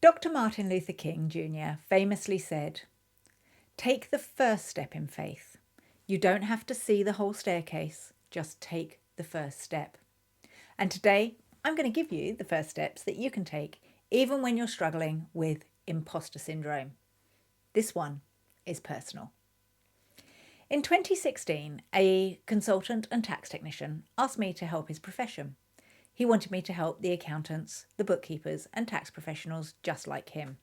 Dr. Martin Luther King Jr. famously said, "Take the first step in faith. You don't have to see the whole staircase, just take the first step." And today, I'm going to give you the first steps that you can take even when you're struggling with imposter syndrome. This one is personal. In 2016, a consultant and tax technician asked me to help his profession. He wanted me to help the accountants, the bookkeepers, and tax professionals just like him.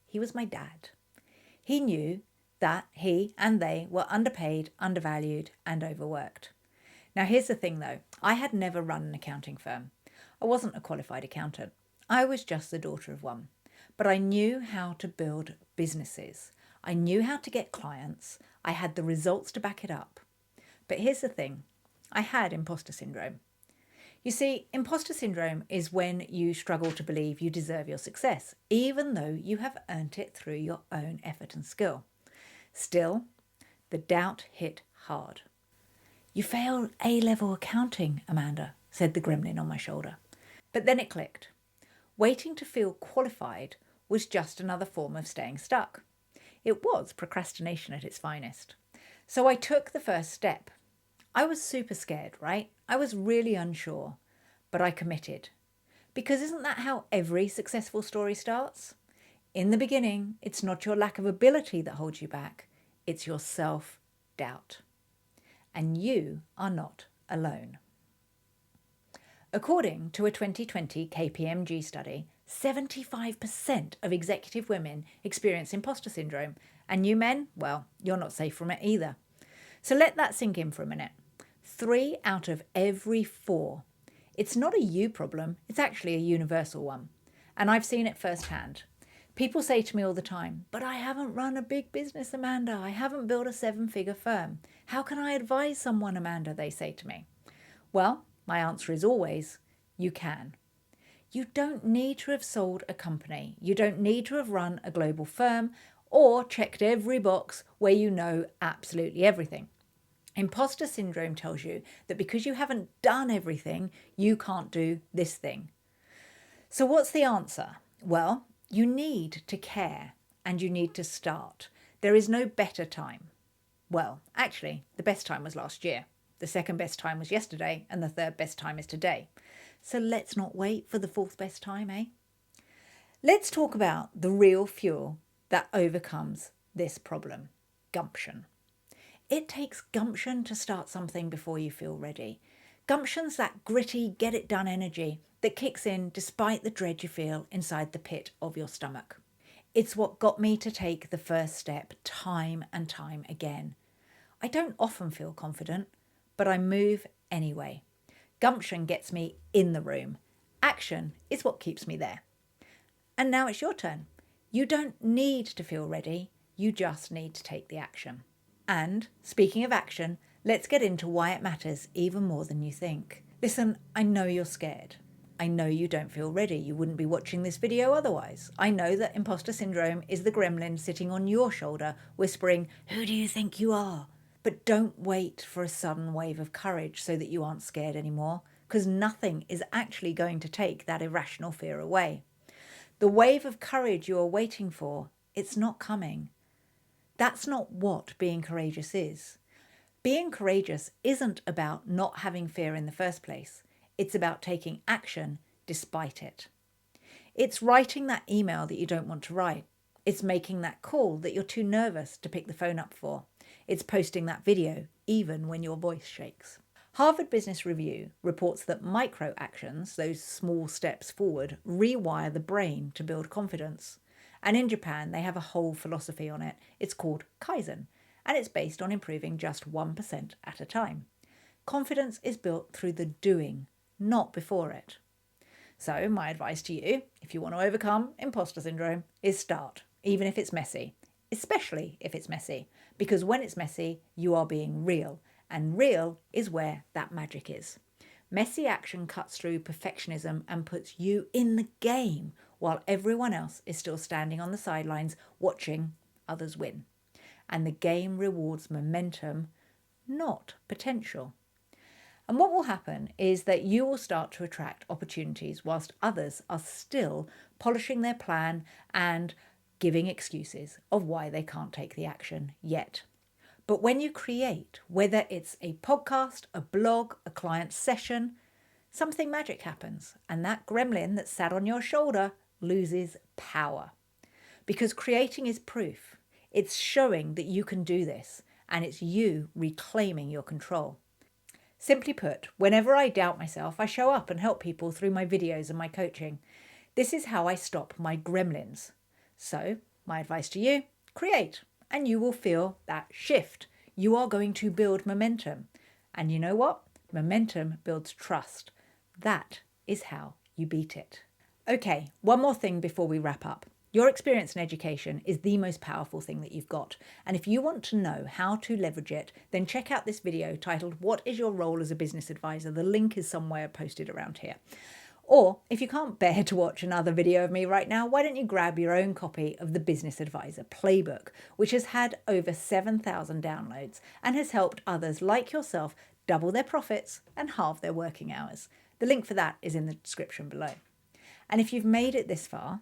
He was my dad. He knew that he and they were underpaid, undervalued, and overworked. Now, here's the thing though, I had never run an accounting firm. I wasn't a qualified accountant. I was just the daughter of one. But I knew how to build businesses. I knew how to get clients. I had the results to back it up. But here's the thing, I had imposter syndrome. You see, imposter syndrome is when you struggle to believe you deserve your success, even though you have earned it through your own effort and skill. Still, the doubt hit hard. "You failed A-level accounting, Amanda," said the gremlin on my shoulder. But then it clicked. Waiting to feel qualified was just another form of staying stuck. It was procrastination at its finest. So I took the first step. I was super scared, right? I was really unsure, but I committed. Because isn't that how every successful story starts? In the beginning, it's not your lack of ability that holds you back, it's your self-doubt. And you are not alone. According to a 2020 KPMG study, 75% of executive women experience imposter syndrome, and you men, well, you're not safe from it either. So let that sink in for a minute. 3 out of every 4. It's not a you problem, it's actually a universal one. And I've seen it firsthand. People say to me all the time, "But I haven't run a big business, Amanda. I haven't built a 7-figure firm. How can I advise someone, Amanda?" they say to me. Well, my answer is always, you can. You don't need to have sold a company. You don't need to have run a global firm or checked every box where you know absolutely everything. Imposter syndrome tells you that because you haven't done everything, you can't do this thing. So what's the answer? Well, you need to care and you need to start. There is no better time. Well, actually, the best time was last year. The second best time was yesterday, and the third best time is today. So let's not wait for the fourth best time, eh? Let's talk about the real fuel that overcomes this problem, gumption. It takes gumption to start something before you feel ready. Gumption's that gritty, get-it-done energy that kicks in despite the dread you feel inside the pit of your stomach. It's what got me to take the first step time and time again. I don't often feel confident, but I move anyway. Gumption gets me in the room. Action is what keeps me there. And now it's your turn. You don't need to feel ready, you just need to take the action. And speaking of action, let's get into why it matters even more than you think. Listen, I know you're scared. I know you don't feel ready. You wouldn't be watching this video otherwise. I know that imposter syndrome is the gremlin sitting on your shoulder whispering, "Who do you think you are?" But don't wait for a sudden wave of courage so that you aren't scared anymore, because nothing is actually going to take that irrational fear away. The wave of courage you are waiting for, it's not coming. That's not what being courageous is. Being courageous isn't about not having fear in the first place. It's about taking action despite it. It's writing that email that you don't want to write. It's making that call that you're too nervous to pick the phone up for. It's posting that video even when your voice shakes. Harvard Business Review reports that micro actions, those small steps forward, rewire the brain to build confidence. And in Japan, they have a whole philosophy on it. It's called Kaizen, and it's based on improving just 1% at a time. Confidence is built through the doing, not before it. So my advice to you, if you want to overcome imposter syndrome, is start, even if it's messy, especially if it's messy, because when it's messy, you are being real, and real is where that magic is. Messy action cuts through perfectionism and puts you in the game while everyone else is still standing on the sidelines watching others win. And the game rewards momentum, not potential. And what will happen is that you will start to attract opportunities whilst others are still polishing their plan, and giving excuses of why they can't take the action yet. But when you create, whether it's a podcast, a blog, a client session, something magic happens, and that gremlin that sat on your shoulder loses power. Because creating is proof. It's showing that you can do this, and it's you reclaiming your control. Simply put, whenever I doubt myself, I show up and help people through my videos and my coaching. This is how I stop my gremlins. So, my advice to you, create, and you will feel that shift. You are going to build momentum. And you know what? Momentum builds trust. That is how you beat it. Okay, one more thing before we wrap up. Your experience in education is the most powerful thing that you've got. And if you want to know how to leverage it, then check out this video titled, "What is your role as a business advisor?" The link is somewhere posted around here. Or if you can't bear to watch another video of me right now, why don't you grab your own copy of the Business Advisor Playbook, which has had over 7,000 downloads and has helped others like yourself double their profits and halve their working hours. The link for that is in the description below. And if you've made it this far,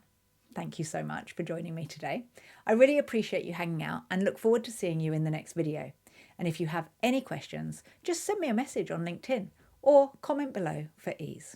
thank you so much for joining me today. I really appreciate you hanging out and look forward to seeing you in the next video. And if you have any questions, just send me a message on LinkedIn or comment below for ease.